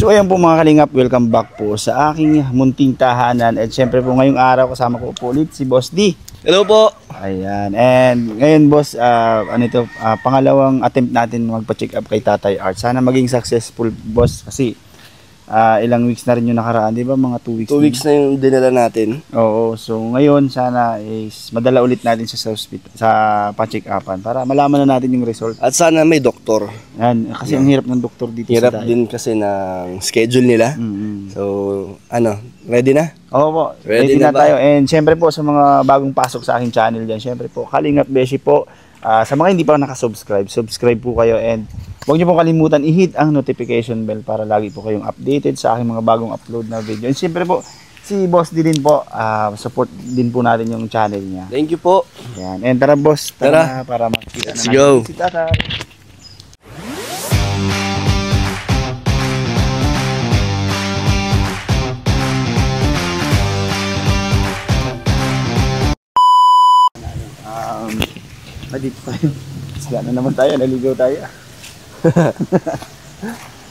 So ayan po mga kalingap, welcome back po sa aking munting tahanan. At syempre po ngayong araw kasama ko po ulit si Boss D. Hello po. Ayan, and ngayon boss, pangalawang attempt natin magpa-check up kay Tatay Art. Sana maging successful boss kasi ilang weeks na rin yung nakaraan, di ba? Mga 2 weeks. 2 weeks na yung dinala natin. Oo, so ngayon sana is madala ulit natin siya sa hospital, sa pa-check upan para malaman na natin yung result. At sana may doktor. Yan, kasi ang hirap ng doktor dito Hirap sa din kasi ng schedule nila. So, ready na? Oo po, ready na tayo. And syempre po sa mga bagong pasok sa aking channel dyan, syempre po, Kalingap Beshi po. Sa mga hindi pa nakasubscribe, subscribe po kayo and huwag niyo pong kalimutan i-hit ang notification bell para lagi po kayong updated sa aking mga bagong upload na video. And syempre po, si Boss D din po, support din po natin yung channel niya. Thank you po. Yan. And tara boss, tara na para makita na natin si Tatay. Dito tayo. Sila na naman tayo, naligaw tayo.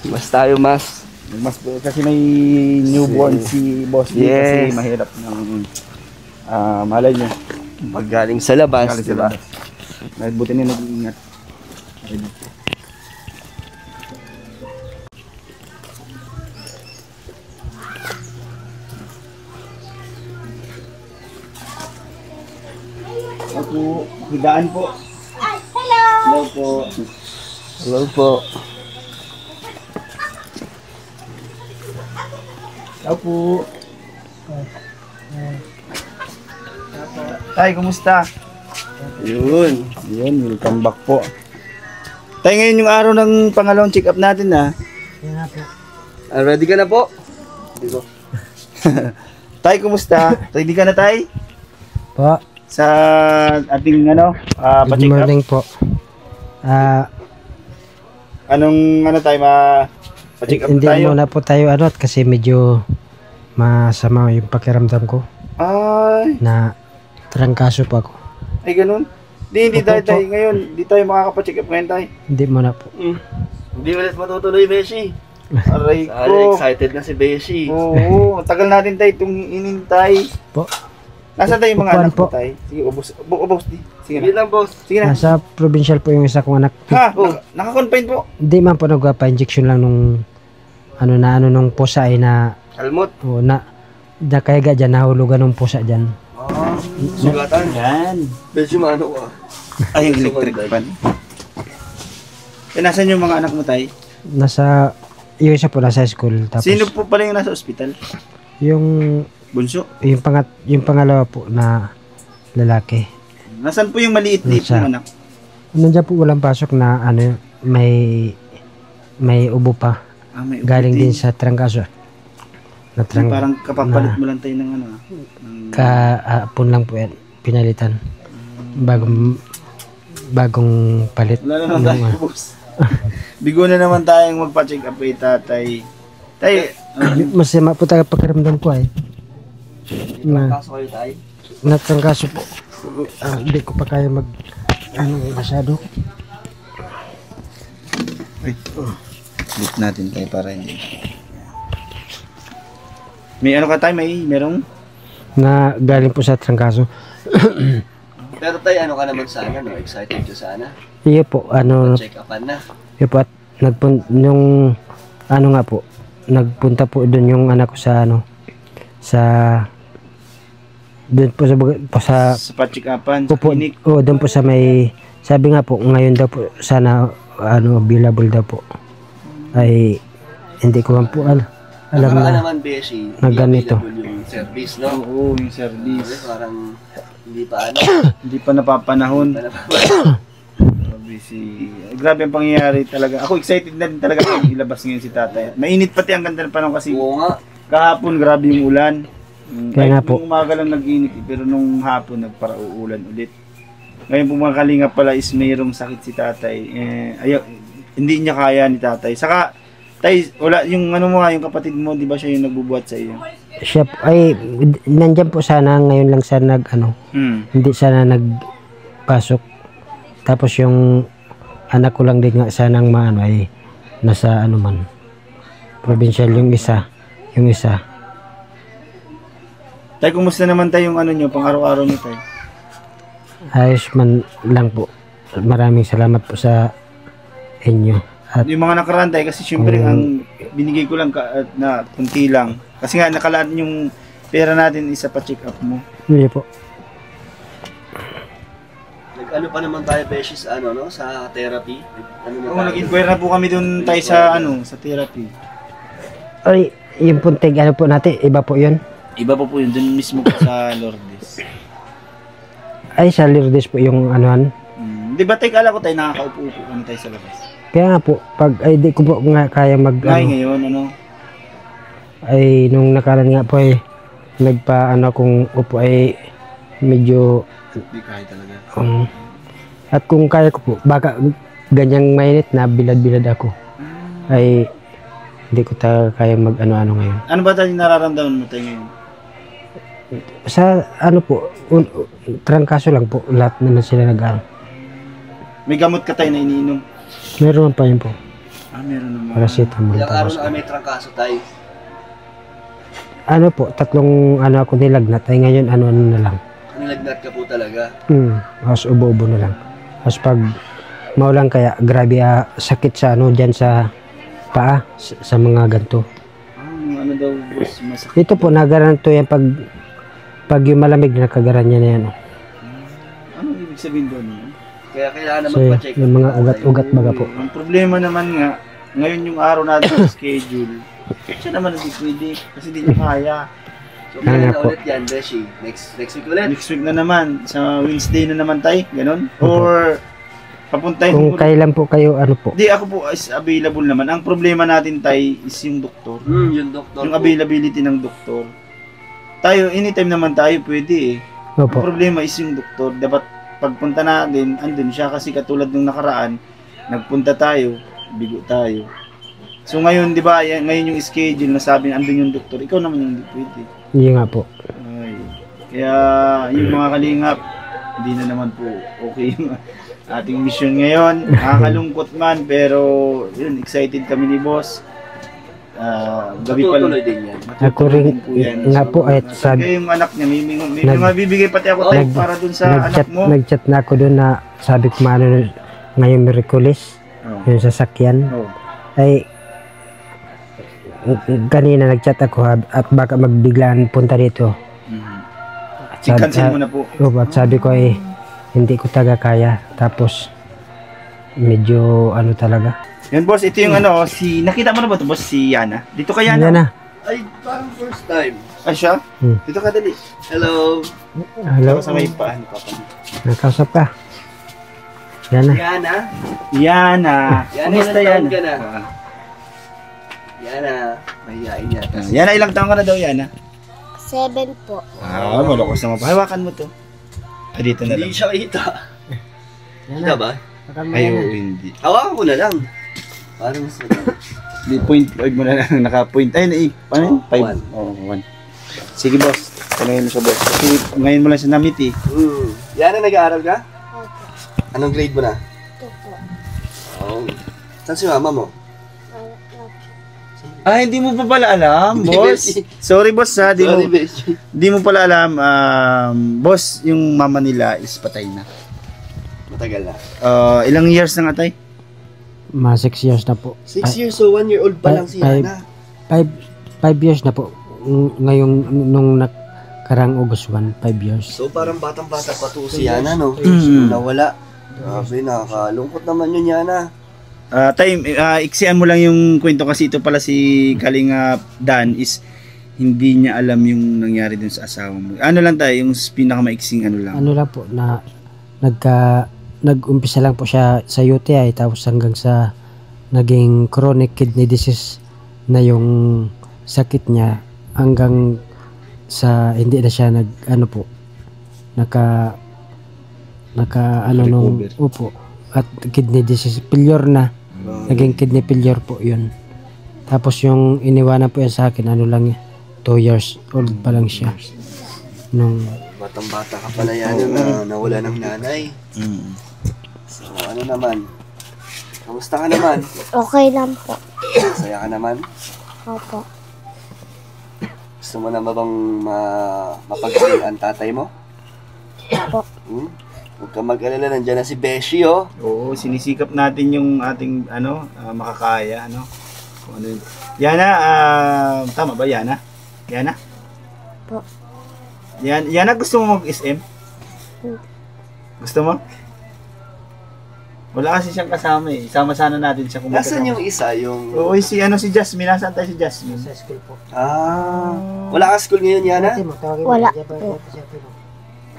Mas tayo mas. Mas kasi may newborn si Boss D kasi mahirap ng malay niyo. Pag galing sa labas, diba? Buti na nag-iingat. Ako, hidaan po. Hello! Hello po. Hello po. Hello po. Tay, kumusta? Yun. Yun, welcome back po. Tay, ngayon yung araw ng pangalawang check-up natin na. Yan na po. Ready ka na po? Hindi ko. Tay, kumusta? Ready ka na, Tay? Po. Sa ating Good pa-check up? morning po. Anong tayo, pa-check up Hindi tayo? muna po tayo at kasi medyo masama yung pakiramdam ko Ay, na trangkaso po ako. ay ganun. Hindi Opo, tayo, po. ngayon. Hindi tayo makakapa-check up ngayon, Tay. Hindi muna po. Hindi ulit matutuloy, Beshi. Aray ko. Excited na si Beshi. Oo, tagal natin tayo itong inintay. Po. Nasa tayo yung mga Upuan anak po. mo, Tay? Sige, ubos di. Sige Sige na. lang, boss. Sige na. Nasa provincial po yung isa kong anak. Ha? Naka-confine po. Hindi man po nagpa-injection lang nung nung pusa ay na Almot. nakahiga dyan, nahulugan ng pusa dyan. Sugatan. Yan. Beshi, maano ko. Ay, yung electric fan. Nasaan yung mga anak mo, Tay? Nasa, yung isa po nasa school. Tapos, Sino po pala yung nasa ospital? yung Bunso? yung pangalawa po na lalaki. Nasaan po yung maliit-liit Nasa- yung anak? Nandiyan po walang pasok na may ubo pa. May Galing uputi. din sa trangkaso. Na Parang kapapalit mo lang tayo ng ng kahapon lang po yan. Pinalitan. Bagong palit. Wala naman tayo, boss. Bigo na naman tayong magpa-check up kay Tatay. Tay, Masama po tayo pakiramdam ko ay. Kaso kayo tayo. Natrangkaso po. Hindi ko pa kaya masyado. lift natin tayo para hindi. May ano ka tayo? Merong? Na galing po sa trangkaso. Pero tayo, ano ka naman sana, no? Excited ka sana. Iyo po, Check upan na. iyo po at nagpunta po doon yung anak ko sa doon po sa Sa pa-check upan, sa po, clinic. doon po sa may, sabi nga po ngayon daw po sana available daw po ay hindi ko man po alam Nakaraan na naman, Beshi, na ganito. available yung service, no? Oo, yung service. Parang hindi pa Hindi pa napapanahon. Grabe ang pangyayari talaga. Ako excited na din talaga pag ilabas ngayon si Tatay. Mainit pati ang ganda ng panahon kasi Oo nga. kahapon grabe yung ulan. Kaya nga po. Nung umaga lang nag-init pero nung hapon nagpara-uulan ulit. Ngayon po mga kalingap pala is mayroong sakit si Tatay. Hindi niya kaya ni Tatay. Saka Tay, wala yung yung kapatid mo, 'di ba siya yung nagbubuhat sa iyo? siya ay nandiyan po sana ngayon lang siya hindi sana nagpasok. Tapos yung anak ko lang din nga sanang ay nasa provincial yung isa. Yung isa. Tay, kumusta naman tayo yung ano nyo, pang araw-araw nyo tay? Ayos man lang po. Maraming salamat po sa inyo. At Yung mga nakaraan tay, kasi syempre ang binigay ko lang na kunti lang. Kasi nga nakalaan yung pera natin isa pa check up mo. hindi po. Nag-ano pa naman tayo, Beshi, sa ano, no? Sa therapy. Ano na Oo, tayo? nag-inquire na po kami dun tayo sa ano, sa therapy. Ay, yung puntig ano po natin, iba po yun. Iba pa po yun, dun mismo po sa Lourdes. Ay, sa Lourdes po yung anuan. Di ba tayo, kala ko tayo nakakaupo-upo kami tayo sa labas. Kaya nga po, pag ay di ko po nga kaya mag Ngayon ano, ngayon, ano? ay nung nakaraan nga po ay nagpa ano kung upo ay medyo Hindi kaya talaga. at kung kaya ko po baka ganyang mainit na bilad-bilad ako ay hindi ko kaya mag ano-ano ngayon. Ano ba tayo nararamdaman mo tayo ngayon? Sa ano po, trangkaso lang po, lahat naman sila nag-ano. May gamot ka tayo na iniinom? Meron pa yun po, Meron naman. paracetamol. Ilang araw Tapos, na kami trangkaso tayo. ano po, 3 ano ako nilagnat, ay ngayon ano-ano na lang. Nilagnat ka po talaga. Tapos ubo-ubo na lang. Tapos pag maulang kaya, grabe sakit sa ano dyan sa paa, sa mga ganto. Ano daw, boss, masakit. Ito po, nagaranto yan pag yung malamig na kagaran niya na yan. Anong ibig sabihin doon? Kaya kailangan So, naman pa-check yung mga ugat-ugat baga po. Ang problema naman nga, ngayon yung araw natin sa schedule, siya naman hindi pwede kasi di niya kaya. So, kailan na po. ulit yan, Beshi? Next week ulit? Next week na naman, sa Wednesday na naman tayo, ganun? Or papuntahin Kung mo. kailan po kayo, ano po. Di, ako po is available naman. Ang problema natin tayo is yung doktor. Yung doktor Yung po. availability ng doktor. Tayo, anytime naman tayo pwede eh. Ang Opo. problema is yung doktor. Dapat pagpunta natin, andun siya kasi katulad nung nakaraan, nagpunta tayo, bigo tayo. So ngayon, di ba, ngayon yung schedule na sabi andun yung doktor, ikaw naman yung hindi pwede. Hindi nga po. Ay. Kaya yung mga kalingap, hindi na naman po okay yung ating mission ngayon. Nakakalungkot man, pero yun, excited kami ni boss. Gabi pa lang. Matutuloy din yan. Ako rin nga po, ay sabi, Kaya yung anak niya, may Nag- mabibigay pati ako tayo para dun sa anak mo. nag-chat na ako doon na sabi ko maano ngayong Miraculous, Oh. yung sasakyan. Oh. Ay kanina nag-chat ako at baka magbiglaan punta dito. I-cancel mo na po. At sabi ko ay hindi ko taga kaya. Tapos medyo ano talaga. Yan boss, ito yung ano, nakita mo na ba ito boss, si Yana? Dito kay Yana. Yan na. Ay, parang first time. Ay siya? Hmm. Dito ka dali. Hello. Hello. Sa may paan pa. Nakausap ka. Yan na. Yana. Yana. Yana, Kumusta ilang taon Yana? ka na? Yana. Mahihain yata. Yana, ilang taon ka na daw Yana? 7 po. Malukos naman pa. Hawakan mo to. Dito na lang. Hindi siya kita. Kita ba? Ay, oo, hindi. Hawakan ko na lang. Parang mas madami. Di, 0.5 mo na lang. Naka-point. Ay, paano yun? 5. One. Oo, 1. Sige boss. Tanungin mo siya boss. Kasi ngayon mo lang siya na-meet eh. Yana, nag-aaral ka? Opo. Anong grade mo na? 2 po. Oh. Saan si mama mo? Hindi mo pa pala alam, Hindi, boss. Beshi. Sorry boss ha. Sorry, Beshi. Di mo pala alam, boss, yung mama nila is patay na. Matagal na. Ilang years na nga tay? Mga 6 years na po. 6 years, so 1 year old pa lang si Yana. 5 years na po. Ngayong nung nakarang August 1, 5 years. So parang batang-bata pa to si Yana, no? Mm. Nawala. Grabe, nakakalungkot naman yun, Yana. Tay, iksian mo lang yung kwento kasi ito pala si Kalinga Dan is hindi niya alam yung nangyari dun sa asawa mo. Ano lang tayo, yung pinakamaiksing ano lang. Ano lang po na nag-umpisa lang po siya sa UTI tapos hanggang sa naging chronic kidney disease na yung sakit niya hanggang sa hindi na siya naka ano nung upo at kidney disease failure na naging kidney failure po yun. Tapos yung iniwanan po yan sa akin ano lang 2 years old pa lang siya nung Batang-bata ka pala yan na nawala ng nanay. So ano naman? Kamusta ka naman? Okay lang po. Masaya ka naman? Opo. Gusto mo na ba bang mapagaling ang tatay mo? Opo. Huwag ka mag-alala, nandiyan na si Beshi, oh. Oo, sinisikap natin yung ating makakaya, ano. Kung ano yun. Yana, tama ba Yana? Yana? Po. Yana, gusto mo mag-SM? Gusto mo? Wala kasi siyang kasama eh. Sama sana natin siya kung Nasaan yung isa, yung... Oo, si Jasmine. Nasaan tayo si Jasmine? Sa school po. Wala ka school ngayon, Yana? Wala Diyan po.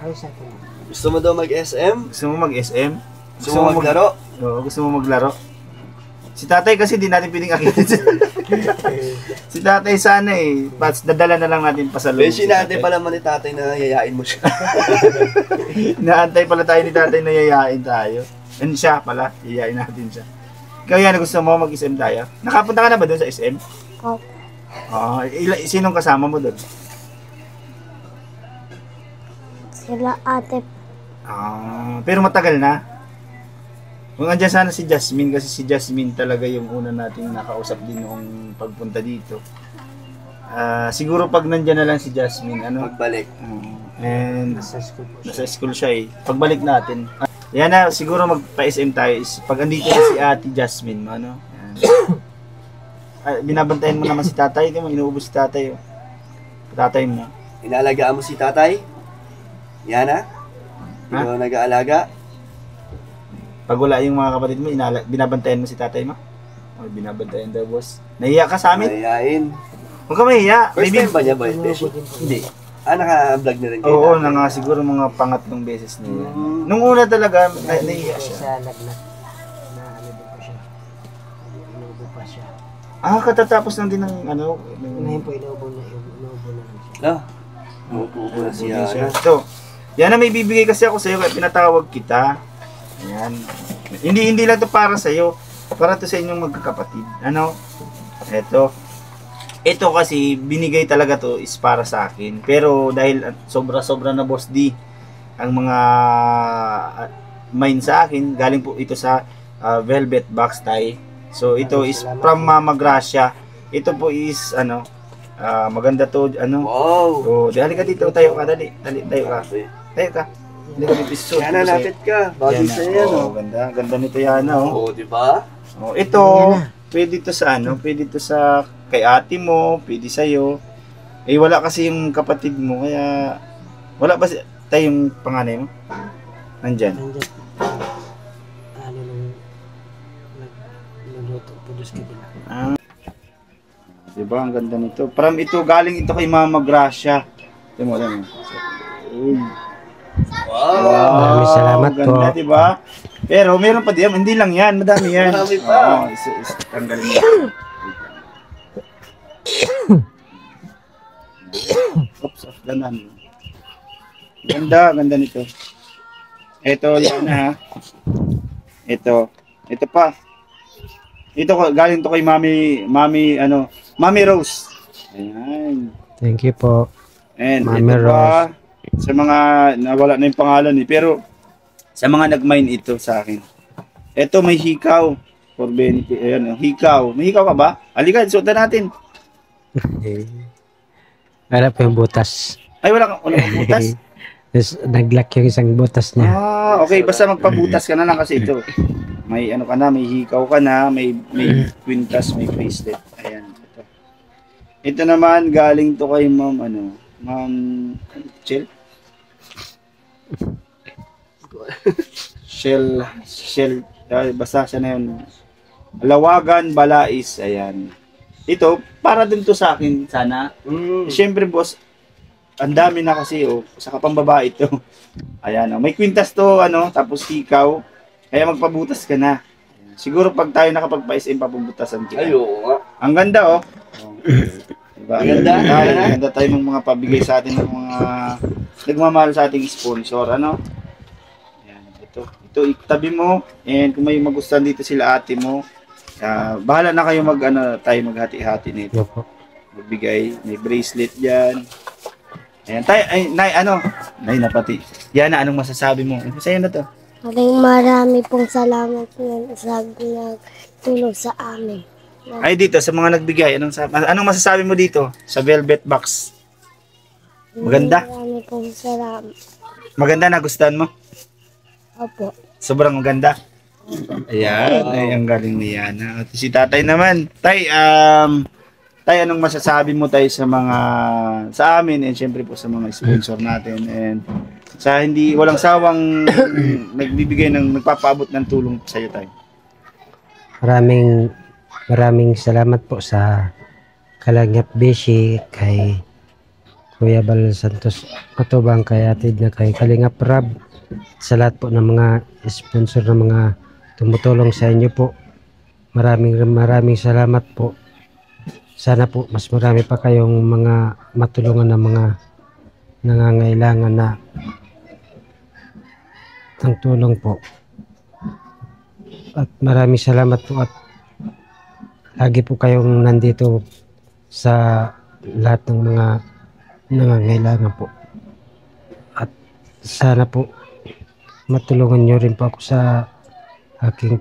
Ayos sa akin. Gusto mo daw mag-SM? Gusto mo mag-SM? Gusto mo maglaro? Oo, gusto mo maglaro? Si tatay kasi di natin piling akitin. Si tatay sana eh. Dadala na lang natin pasalubong. Beshi, natin pala man ni tatay na yayain mo siya. Naantay pala tayo ni tatay na yayain tayo. And siya pala, yayain natin siya. Ikaw yan, gusto mo mag-SM tayo? Nakapunta ka na ba doon sa SM? Opo. Sinong kasama mo doon? Sila ate. Pero matagal na. Kung andyan sana si Jasmine, kasi si Jasmine talaga yung una nating nakausap din noong pagpunta dito. Siguro pag nandyan na lang si Jasmine, Magbalik. and Sa school po. nasa school siya eh. Pagbalik natin. Yan na, siguro magpa-SM tayo. Pag andito na si Ate Jasmine, yan. Binabantayan mo naman si tatay, di mo inuubos si tatay. Oh. Tatay mo. Inalagaan mo si tatay? Yana? Ikaw nag-aalaga? Pag wala yung mga kapatid mo, binabantayan mo si tatay mo? O, binabantayan daw, boss. Nahiya ka sa amin? Mayayain. Huwag ka mahiya. First time ba niya ba, Beshi? Hindi. Naka-vlog na rin kayo? Oo, siguro mga pangatlong beses na yan. Nung una talaga, nahiya siya. Sa lagnat. Na ano din po siya. Inuubo pa siya. Katatapos lang din ng Ngayon po inuubo na lang siya. Umupo na si Yana. Yana. So, Yana, may bibigay kasi ako sa'yo kaya pinatawag kita. Ayan. Hindi lang to para sa'yo. Para to sa inyong magkakapatid. Ito kasi binigay talaga to is para sa akin. Pero dahil sobra-sobra na Boss D ang mga mine sa akin, galing po ito sa Velvet Box Tie. So ito is from Mama Gracia. Ito po is maganda to Wow! So, dali ka dito, tayo ka, dali, tayo ka. Tayo ka. Dali ka dito, suot Yana, ko sa'yo. lapit ka. Bagay Yana, sa'yo yan, oh. Ganda nito Yana, oh. Oo, di ba? Oh, ito, pwede to sa pwede to sa kay ate mo, pwede sa'yo. Eh, wala kasi yung kapatid mo, kaya, wala ba tayong panganay mo? Nandyan. Nandiyan. Ano nung nagluluto po doon sa kabila. Diba, ang ganda nito. Parang ito, galing ito kay Mama Gracia. Tignan mo. Wow! Maraming salamat ganda, po. diba? Pero meron pa diyan, hindi lang yan, madami yan. Marami pa. Tanggalin mo. Oops, ganun. Ganda nito. Ito, yan ha. Ito pa. Ito galing to kay Mami Rose. Ayan. Thank you po. And Mami ito pa, sa mga nawala na yung pangalan pero sa mga nag-mine ito sa akin. Ito may hikaw for benefit. Ayan, hikaw. May hikaw ka ba? Halika, suotan natin. Wala po yung butas. Ay, wala kang butas. Tapos nag-lock yung isang butas niya. Okay, basta magpabutas ka na lang kasi ito. May ka na, may hikaw ka na, may quintas, may bracelet. Ayan, ito. Ito naman galing to kay Ma'am Chel. Shell, basta siya na yun. Lawagan, Balais, ayan. Ito, para din to sa akin sana. Siyempre boss, ang dami na kasi sa kapambabae ito. Ayan, may kwintas to, tapos hikaw. Kaya magpabutas ka na. Siguro pag tayo nakapagpa-SM, papabutasan kita. Ay, oo nga. Ang ganda, Diba? Ang ganda. Ang ganda tayo ng mga pabigay sa atin ng mga nagmamahal sa ating sponsor, Ayan, ito itabi mo, and kung may magustuhan dito sila ate mo, bahala na kayo tayo maghati-hati nito. Opo. Magbigay, may bracelet diyan. Ayan, tayo, nay napati. Yan na, anong masasabi mo? Sa'yo na to. Marami pong salamat po sa nagtulong sa amin. Ay, dito, sa mga nagbigay, anong masasabi mo dito sa velvet box? Maganda? Marami pong salamat. Maganda, nagustuhan mo? Opo. Sobrang maganda. Ayan, ay ang galing ni Yana. At si tatay naman. Tay, anong masasabi mo tayo sa amin and syempre po sa mga sponsor natin and sa walang sawang nagpapaabot ng tulong sa iyo tayo. Maraming salamat po sa Kalangap Beshi, kay Kuya Bal Santos Matubang, kay Atid na kay Kalingap Rab, sa lahat po ng mga sponsor ng mga tumutulong sa inyo po. Maraming salamat po. Sana po mas marami pa kayong mga matulungan ng mga nangangailangan na ng tulong po. At maraming salamat po, at lagi po kayong nandito sa lahat ng mga nangangailangan po. At sana po matulungan nyo rin po ako sa aking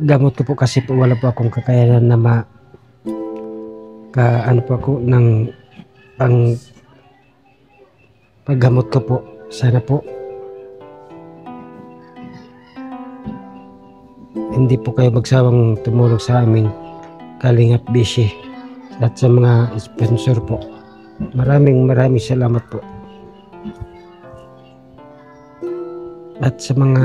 gamot ko po, kasi po wala po akong kakayanan na ano po ako ng paggamot ko po. Sana po hindi po kayo magsawang tumulong sa amin, Kalingap Beshi, at sa mga sponsor po. Maraming salamat po. At sa mga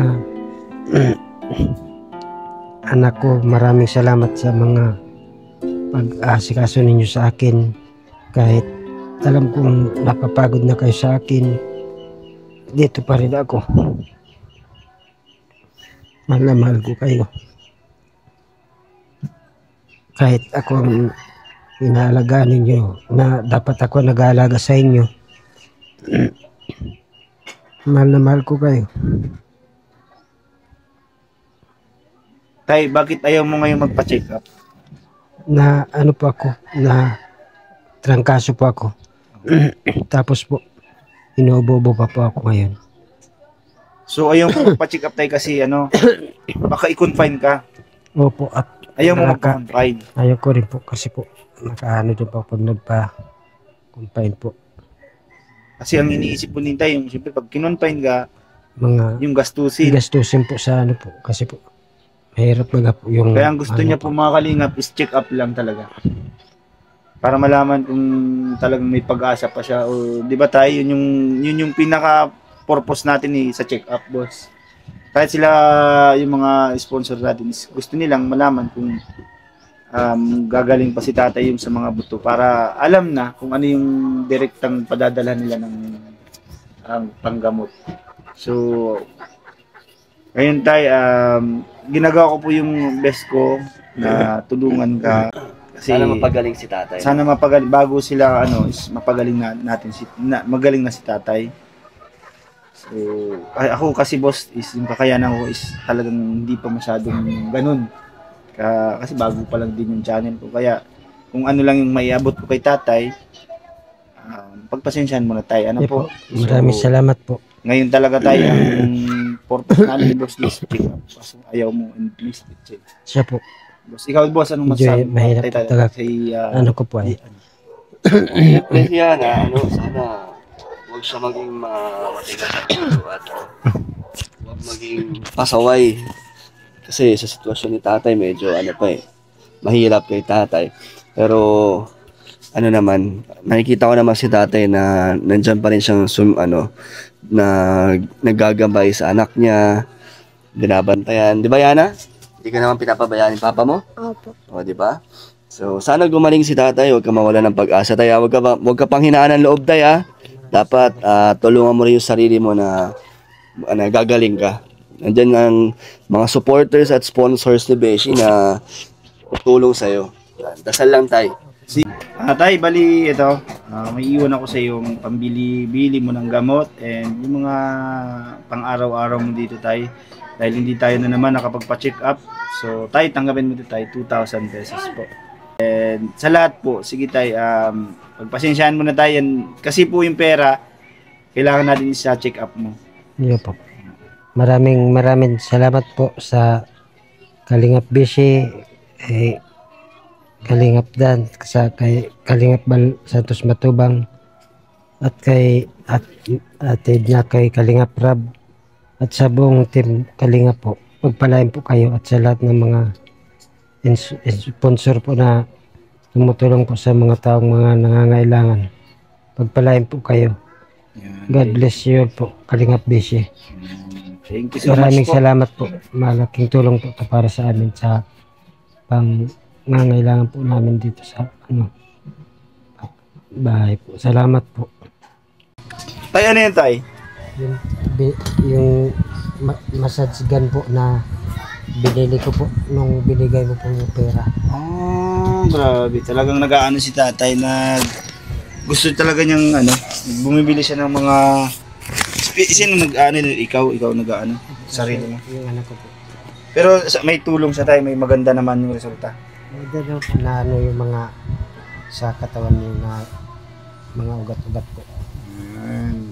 anak ko, maraming salamat sa mga pag-aasikaso ninyo sa akin. Kahit alam kong napapagod na kayo sa akin, dito pa rin ako. Mahal na mahal ko kayo. Kahit ako ang inaalagaan ninyo, na dapat ako nag-aalaga sa inyo, mahal na mahal ko kayo. Tay, bakit ayaw mo ngayon magpa-check up? Na ano po ako, na trangkaso po ako. Tapos po, inuubo pa po ako ngayon. So ayaw mo magpa-check up tayo kasi baka i-confine ka. Opo, at Ayaw mo magpa-confine. ayaw ko rin po, kasi po nakaano din po pag nagpa-confine po. Kasi ang iniisip po nintay, yung siyempre pag kinonfine ka, Mga yung gastusin. gastusin po sa ano po, kasi po mahirap po yung Kaya ang gusto niya po mga kalingap is check up lang talaga. Para malaman kung talagang may pag-asa pa siya o di ba tayo, yun yung pinaka purpose natin sa check up, boss. Kahit sila yung mga sponsor natin gusto nilang malaman kung gagaling pa si tatay yung sa mga buto para alam na kung ano yung direktang padadala nila ng panggamot. So ngayon tayo, ginagawa ko po yung best ko na tulungan ka. Kasi Sana mapagaling si tatay. sana mapagaling bago sila is mapagaling magaling na si tatay. So ako kasi boss is yung kakayanan ko is talagang hindi pa masyadong ganun. Kasi bago pa lang din yung channel ko. Kaya kung ano lang yung maiabot ko kay tatay, pagpasensyahan mo na tayo. Ano Eh po? po, maraming salamat po. Ngayon talaga tayo ang purpose namin boss is check up. So, ayaw mo and please check. Siya po, Boss, ikaw boss, anong medyo masasabi mo? mahirap Tay, po tay, talaga. kay, Ano ko po ay. Siyempre siya na, sana huwag siya maging matigas at huwag maging pasaway. Kasi sa sitwasyon ni tatay, medyo mahirap kay tatay. Pero, nakikita ko naman si tatay na nandyan pa rin siyang na naggagambay sa anak niya, binabantayan. Di ba, Yana? Hindi ka naman pinapabayaan ni papa mo? Opo. O, di ba? So, sana gumaling si tatay, huwag ka mawala ng pag-asa tayo. Huwag ka pang hinaan ng loob tayo, ha? Dapat tulungan mo rin yung sarili mo na gagaling ka. Nandiyan ang mga supporters at sponsors ni Beshi na tutulong sa'yo. Yan. Dasal lang tayo. Tay, bali ito, may iwan ako sa yung pambili-bili mo ng gamot and yung mga pang-araw-araw mo dito tay. Dahil hindi tayo na naman nakapagpa-check up. So tay, tanggapin mo dito tay, 2,000 pesos po. And sa lahat po, sige tay, pagpasensyahan mo na tayo yan. Kasi po yung pera, kailangan natin sa check up mo. Iya po. maraming salamat po sa Kalingap Bishi, Kalingap Dan, kay Kalingap Santos Matubang, at kay atid niya kay Kalingap Rab, at sa buong team Kalingap po. Pagpalain po kayo at sa lahat ng mga sponsor po na tumutulong po sa mga taong mga nangangailangan. Pagpalain po kayo. God bless you po, Kalingap Bishi. Thank you so Maraming much po. salamat po. Malaking tulong po ito para sa amin sa pangangailangan po namin dito sa bahay po. Salamat po. Tay, ano yan, Tay? Yung massage gun po na binili ko po nung binigay mo po yung pera. Grabe. Talagang nag-aano si tatay. Gusto talaga niyang bumibili siya ng mga... Sino nag-ano? Ikaw nag-ano? Sarili mo. Yung anak ko po. Pero may tulong siya tayo. May maganda naman yung resulta. Maganda po na yung mga sa katawan niyo na mga ugat-ugat po.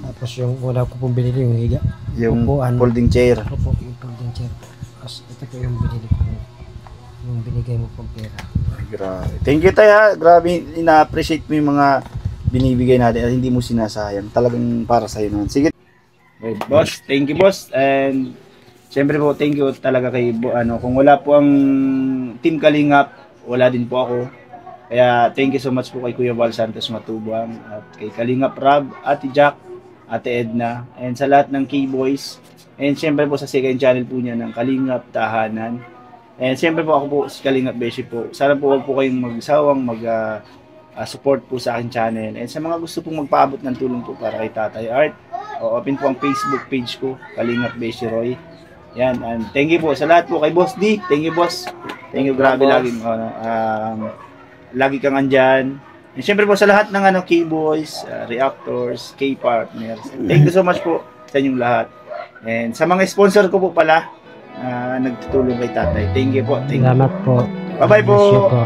Tapos yung una ko pong binili yung higa. Yung upuan. folding chair. Ako po yung folding chair. Tapos ito po yung binili ko. Yung binigay mo pong pera. Ay, grabe. Thank you tayo ha. Grabe, ina-appreciate mo yung mga binibigay natin at hindi mo sinasayang. Talagang para sa'yo naman. Sige. Okay, boss. Thank you, boss. And syempre po, thank you talaga kay kung wala po ang Team Kalingap, wala din po ako. Kaya thank you so much po kay Kuya Val Santos Matubang at kay Kalingap Rab, Ate Jack, Ate Edna, and sa lahat ng K-Boys. And syempre po sa second channel po niya ng Kalingap Tahanan. And syempre po ako po si Kalingap Beshi po. Sana po wag po kayong magsawang support po sa akin channel. And sa mga gusto pong magpaabot ng tulong po para kay Tatay Art, open po ang Facebook page ko, Kalingap Beshi Roy. Yan, and thank you po sa lahat po kay Boss D. Thank you, boss. Thank you, grabe lagi. Lagi kang andyan. And syempre po sa lahat ng K-Boys, Reactors, K-Partners. Thank you so much po sa inyong lahat. And sa mga sponsor ko po pala, nagtutulong kay Tatay. Thank you po. Thank you. Salamat po. Bye-bye po. Bless you po.